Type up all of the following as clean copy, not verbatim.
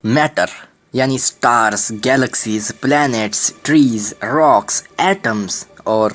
Matter यानी stars, galaxies, planets, trees, rocks, atoms और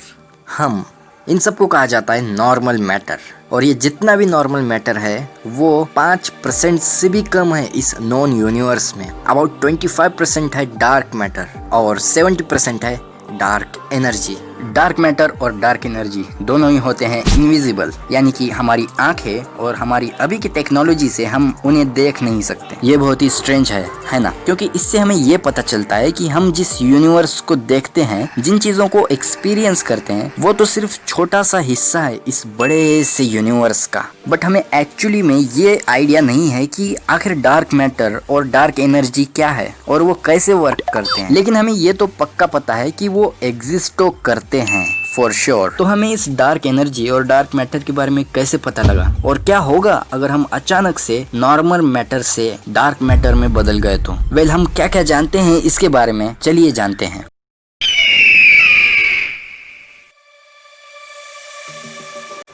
हम, इन सबको कहा जाता है नॉर्मल मैटर। और ये जितना भी नॉर्मल मैटर है वो 5% से भी कम है इस नॉन यूनिवर्स में। अबाउट 25% है डार्क मैटर और 70% है डार्क एनर्जी। डार्क मैटर और डार्क एनर्जी दोनों ही होते हैं इनविजिबल, यानी कि हमारी आंखें और हमारी अभी की टेक्नोलॉजी से हम उन्हें देख नहीं सकते। ये बहुत ही स्ट्रेंज है ना? क्योंकि इससे हमें ये पता चलता है कि हम जिस यूनिवर्स को देखते हैं, जिन चीजों को एक्सपीरियंस करते हैं, वो तो सिर्फ छोटा सा हिस्सा है इस बड़े से यूनिवर्स का। बट हमें एक्चुअली में ये आइडिया नहीं है कि आखिर डार्क मैटर और डार्क एनर्जी क्या है और वो कैसे वर्क करते हैं। लेकिन हमें ये तो पक्का पता है कि वो एग्जिस्ट तो करते हैं फॉर श्योर। तो हमें इस डार्क एनर्जी और डार्क मैटर के बारे में कैसे पता लगा, और क्या होगा अगर हम अचानक से नॉर्मल मैटर से डार्क मैटर में बदल गए तो? वेल, हम क्या क्या जानते हैं इसके बारे में, चलिए जानते हैं।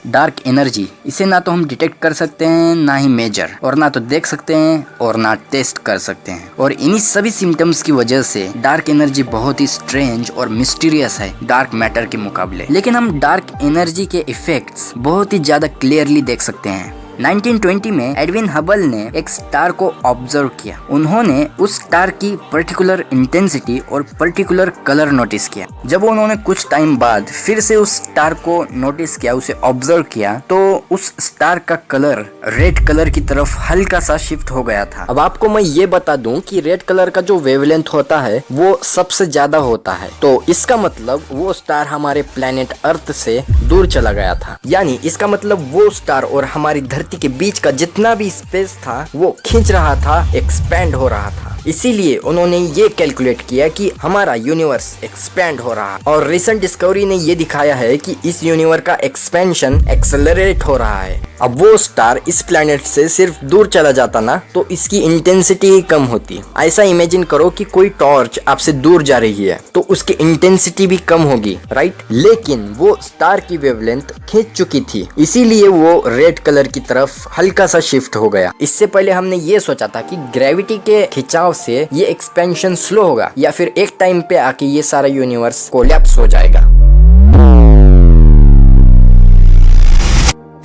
डार्क एनर्जी, इसे ना तो हम डिटेक्ट कर सकते हैं, ना ही मेजर, और ना तो देख सकते हैं और ना टेस्ट कर सकते हैं। और इन्हीं सभी सिम्टम्स की वजह से डार्क एनर्जी बहुत ही स्ट्रेंज और मिस्टीरियस है डार्क मैटर के मुकाबले। लेकिन हम डार्क एनर्जी के इफेक्ट्स बहुत ही ज्यादा क्लियरली देख सकते हैं। 1920 में एडविन हबल ने एक स्टार को ऑब्जर्व किया। उन्होंने उस स्टार की पर्टिकुलर इंटेंसिटी और पर्टिकुलर कलर नोटिस किया। जब उन्होंने कुछ टाइम बाद फिर से उस स्टार को नोटिस किया, उसे ऑब्जर्व किया, तो उस स्टार का कलर रेड कलर की तरफ हल्का सा शिफ्ट हो गया था। अब आपको मैं ये बता दूं कि रेड कलर का जो वेवलेंथ होता है वो सबसे ज्यादा होता है, तो इसका मतलब वो स्टार हमारे प्लेनेट अर्थ से दूर चला गया था। यानी इसका मतलब वो स्टार और हमारी धरती के बीच का जितना भी स्पेस था वो खींच रहा था, एक्सपैंड हो रहा था। इसीलिए उन्होंने ये कैलकुलेट किया कि हमारा यूनिवर्स एक्सपैंड हो रहा है। और रिसेंट डिस्कवरी ने ये दिखाया है कि इस यूनिवर्स का एक्सपेंशन एक्सेलरेट हो रहा है। अब वो स्टार इस प्लैनेट से सिर्फ दूर चला जाता ना, तो इसकी इंटेंसिटी ही कम होती। ऐसा इमेजिन करो कि कोई टॉर्च आपसे दूर जा रही है, तो उसकी इंटेंसिटी भी कम होगी, राइट? लेकिन वो स्टार की वेवलेंथ खींच चुकी थी, इसीलिए वो रेड कलर की तरफ हल्का सा शिफ्ट हो गया। इससे पहले हमने ये सोचा था कि ग्रेविटी के खिंचाव से ये एक्सपेंशन स्लो होगा, या फिर एक टाइम पे आके ये सारा यूनिवर्स कोलैप्स हो जाएगा।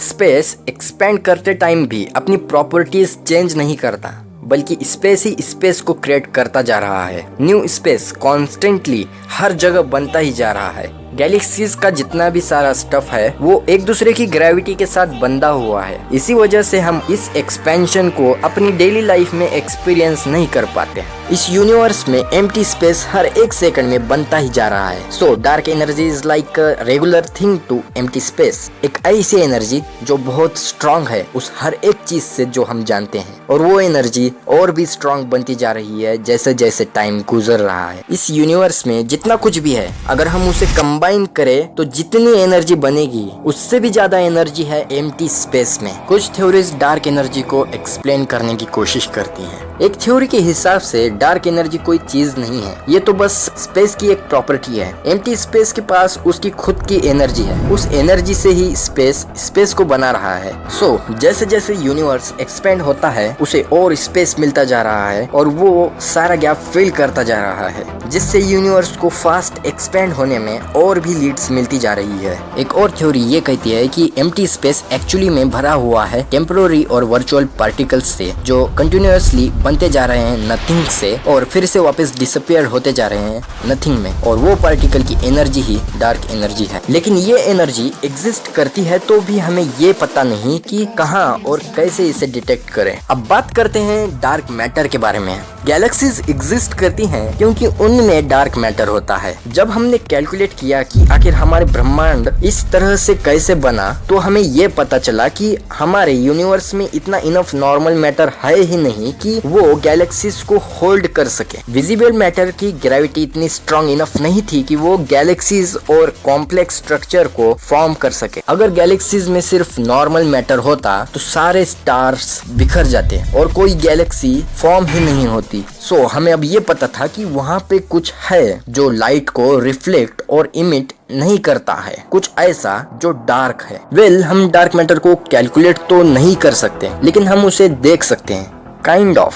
स्पेस एक्सपेंड करते टाइम भी अपनी प्रॉपर्टीज चेंज नहीं करता, बल्कि स्पेस ही स्पेस को क्रिएट करता जा रहा है। न्यू स्पेस कॉन्स्टेंटली हर जगह बनता ही जा रहा है। गैलेक्सीज का जितना भी सारा स्टफ है वो एक दूसरे की ग्रेविटी के साथ बंधा हुआ है। इसी वजह से हम इस एक्सपेंशन को अपनी डेली लाइफ में एक्सपीरियंस नहीं कर पाते। इस यूनिवर्स में एम्प्टी स्पेस हर एक सेकंड में बनता ही जा रहा है। So dark energy is like regular thing to empty space. एक ऐसी एनर्जी जो बहुत स्ट्रांग है उस हर एक चीज से जो हम जानते हैं, और वो एनर्जी और भी स्ट्रांग बनती जा रही है जैसे जैसे टाइम गुजर रहा है। इस यूनिवर्स में जितना कुछ भी है, अगर हम उसे कंबाइन करें तो जितनी एनर्जी बनेगी उससे भी ज्यादा एनर्जी है एम्प्टी स्पेस में। कुछ थ्योरीज डार्क एनर्जी को एक्सप्लेन करने की कोशिश करती हैं। एक थ्योरी के हिसाब से डार्क एनर्जी कोई चीज नहीं है, ये तो बस स्पेस की एक प्रॉपर्टी है। एम्प्टी स्पेस के पास उसकी खुद की एनर्जी है, उस एनर्जी से ही स्पेस को बना रहा है। सो जैसे जैसे यूनिवर्स एक्सपेंड होता है उसे और स्पेस मिलता जा रहा है, और वो सारा गैप फिल करता जा रहा है, जिससे यूनिवर्स को फास्ट एक्सपेंड होने में और भी लीड्स मिलती जा रही है। एक और थ्योरी ये कहती है कि एम्प्टी स्पेस एक्चुअली में भरा हुआ है टेम्पोररी और वर्चुअल पार्टिकल्स से, जो कंटिन्यूअसली बनते जा रहे हैं नथिंग से और फिर से वापस डिसअपियर होते जा रहे हैं नथिंग में, और वो पार्टिकल की एनर्जी ही डार्क एनर्जी है। लेकिन ये एनर्जी एग्जिस्ट करती है तो भी हमें ये पता नहीं कि कहाँ और कैसे इसे डिटेक्ट करें। अब बात करते हैं डार्क मैटर के बारे में। गैलेक्सीज एग्जिस्ट करती हैं क्योंकि उनमें डार्क मैटर होता है। जब हमने कैलकुलेट किया कि आखिर हमारे ब्रह्मांड इस तरह से कैसे बना, तो हमें ये पता चला कि हमारे यूनिवर्स में इतना इनफ नॉर्मल मैटर है ही नहीं कि वो गैलेक्सीज को होल्ड कर सके। विजिबल मैटर की ग्रेविटी इतनी स्ट्रांग इनफ नहीं थी कि वो गैलेक्सीज और कॉम्प्लेक्स स्ट्रक्चर को फॉर्म कर सके। अगर गैलेक्सीज में सिर्फ नॉर्मल मैटर होता तो सारे स्टार्स बिखर जाते और कोई गैलेक्सी फॉर्म ही नहीं होती। सो हमें अब ये पता था कि वहाँ पे कुछ है जो लाइट को रिफ्लेक्ट और इमिट नहीं करता है, कुछ ऐसा जो डार्क है। वेल, हम डार्क मैटर को कैलकुलेट तो नहीं कर सकते, लेकिन हम उसे देख सकते हैं, काइंड ऑफ।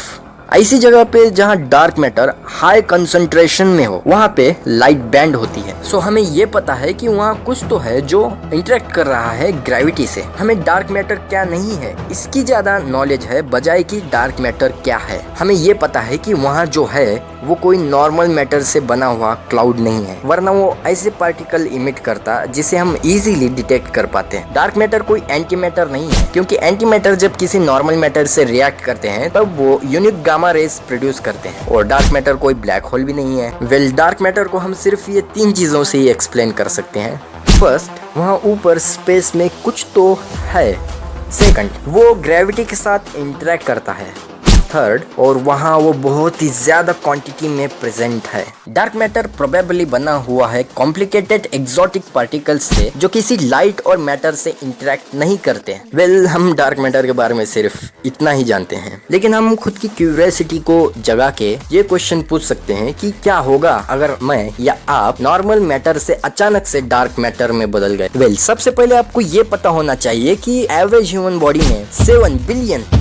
ऐसी जगह पे जहाँ डार्क मैटर हाई कंसंट्रेशन में हो वहाँ पे लाइट बैंड होती है। सो हमें ये पता है कि वहाँ कुछ तो है जो इंटरेक्ट कर रहा है ग्रेविटी से। हमें डार्क मैटर क्या नहीं है इसकी ज्यादा नॉलेज है बजाय कि डार्क मैटर क्या है। हमें ये पता है कि वहाँ जो है वो कोई नॉर्मल मैटर से बना हुआ क्लाउड नहीं है, वरना वो ऐसे पार्टिकल इमिट करता जिसे हम इजीली डिटेक्ट कर पाते हैं। डार्क मैटर कोई एंटी मैटर नहीं है, क्योंकि एंटी मैटर जब किसी नॉर्मल मैटर से रिएक्ट करते हैं तब वो यूनिक गामा रेज प्रोड्यूस करते हैं। और डार्क मैटर कोई ब्लैक होल भी नहीं है। वेल, डार्क मैटर को हम सिर्फ ये 3 चीजों से ही एक्सप्लेन कर सकते हैं। फर्स्ट, वहाँ ऊपर स्पेस में कुछ तो है। सेकंड, वो ग्रेविटी के साथ इंटरेक्ट करता है। थर्ड, और वहाँ वो बहुत ही ज्यादा क्वांटिटी में प्रेजेंट है। डार्क मैटर प्रोबेबली बना हुआ है कॉम्प्लिकेटेड एक्सोटिक पार्टिकल्स से जो किसी लाइट और मैटर से इंटरेक्ट नहीं करते। वेल, हम डार्क मैटर के बारे में सिर्फ इतना ही जानते हैं, लेकिन हम खुद की क्यूरियोसिटी को जगा के ये क्वेश्चन पूछ सकते हैं कि क्या होगा अगर मैं या आप नॉर्मल मैटर से अचानक से डार्क मैटर में बदल गए। वेल, सबसे पहले आपको ये पता होना चाहिए कि एवरेज ह्यूमन बॉडी में 7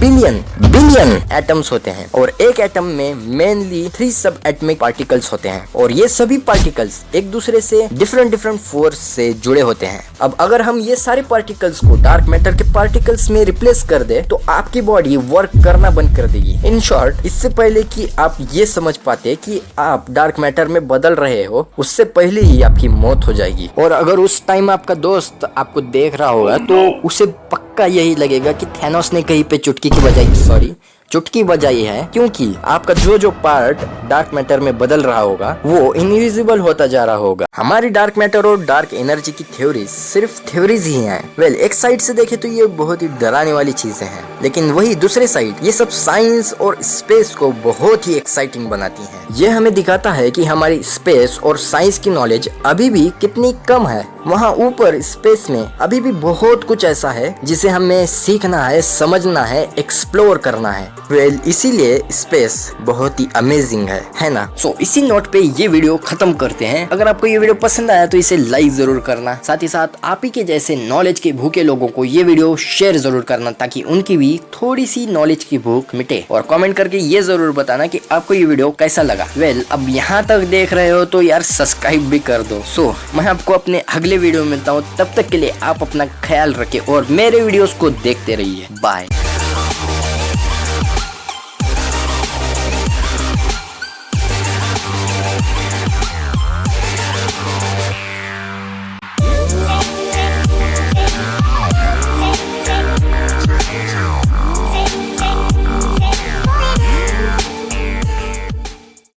बिलियन एटम्स होते हैं और एक एटम में मेनली 3 सब एटमिक पार्टिकल्स होते हैं और ये सभी पार्टिकल्स एक दूसरे से डिफरेंट फोर्स से जुड़े होते हैं। अब अगर हम ये सारे पार्टिकल्स को डार्क मैटर के पार्टिकल्स में रिप्लेस कर दे तो आपकी बॉडी वर्क करना बंद कर देगी। इन शॉर्ट, इससे पहले कि आप ये समझ पाते कि आप डार्क मैटर में बदल रहे हो, उससे पहले ही आपकी मौत हो जाएगी। और अगर उस टाइम आपका दोस्त आपको देख रहा होगा तो उसे पक्का यही लगेगा कि थैनोस ने कहीं पे चुटकी बजाई है, क्योंकि आपका जो पार्ट डार्क मैटर में बदल रहा होगा वो इनविजिबल होता जा रहा होगा। हमारी डार्क मैटर और डार्क एनर्जी की थ्योरीज सिर्फ थ्योरीज ही हैं। वेल, एक साइड से देखे तो ये बहुत ही डराने वाली चीजें हैं, लेकिन वही दूसरे साइड ये सब साइंस और स्पेस को बहुत ही एक्साइटिंग बनाती हैं। ये हमें दिखाता है कि हमारी स्पेस और साइंस की नॉलेज अभी भी कितनी कम है। वहाँ ऊपर स्पेस में अभी भी बहुत कुछ ऐसा है जिसे हमें सीखना है, समझना है, एक्सप्लोर करना है। वेल, इसीलिए स्पेस बहुत ही अमेजिंग है ना। सो इसी नोट पे ये वीडियो खत्म करते हैं। अगर आपको ये वीडियो पसंद आया तो इसे लाइक जरूर करना, साथ ही साथ आप ही के जैसे नॉलेज के भूखे लोगों को ये वीडियो शेयर जरूर करना ताकि उनकी भी थोड़ी सी नॉलेज की भूख मिटे। और कमेंट करके ये जरूर बताना कि आपको ये वीडियो कैसा लगा। वेल, अब यहाँ तक देख रहे हो तो यार सब्सक्राइब भी कर दो। सो मैं आपको अपने अगले वीडियो में मिलता हूँ, तब तक के लिए आप अपना ख्याल रखें और मेरे वीडियोस को देखते रहिए। बाय।